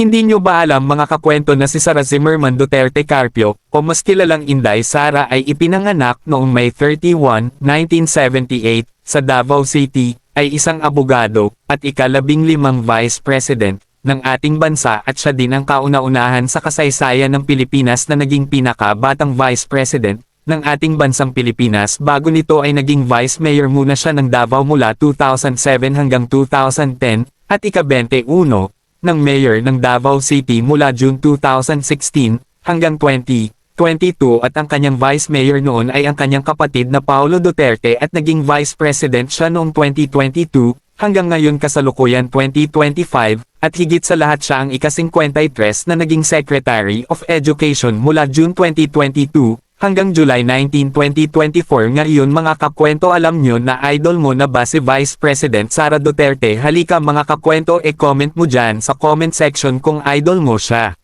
Hindi nyo ba alam mga kakwento na si Sara Zimmerman Duterte Carpio, o mas kilalang Inday Sara ay ipinanganak noong May 31, 1978, sa Davao City, ay isang abogado, at ika-15 Vice President, ng ating bansa at siya din ang kauna-unahan sa kasaysayan ng Pilipinas na naging pinakabatang Vice President, ng ating bansang Pilipinas bago nito ay naging Vice Mayor muna siya ng Davao mula 2007 hanggang 2010, at ika-21, ng Mayor ng Davao City mula June 2016, hanggang 2022 at ang kanyang Vice Mayor noon ay ang kanyang kapatid na Paulo Duterte at naging Vice President siya noong 2022, hanggang ngayon kasalukuyan 2025, at higit sa lahat siya ang ika-53 na naging Secretary of Education mula June 2022, hanggang July 19, 2024. Ngayon mga kakwento, alam nyo na idol mo na ba si Vice President Sara Duterte? Halika mga kakwento, comment mo dyan sa comment section kung idol mo siya.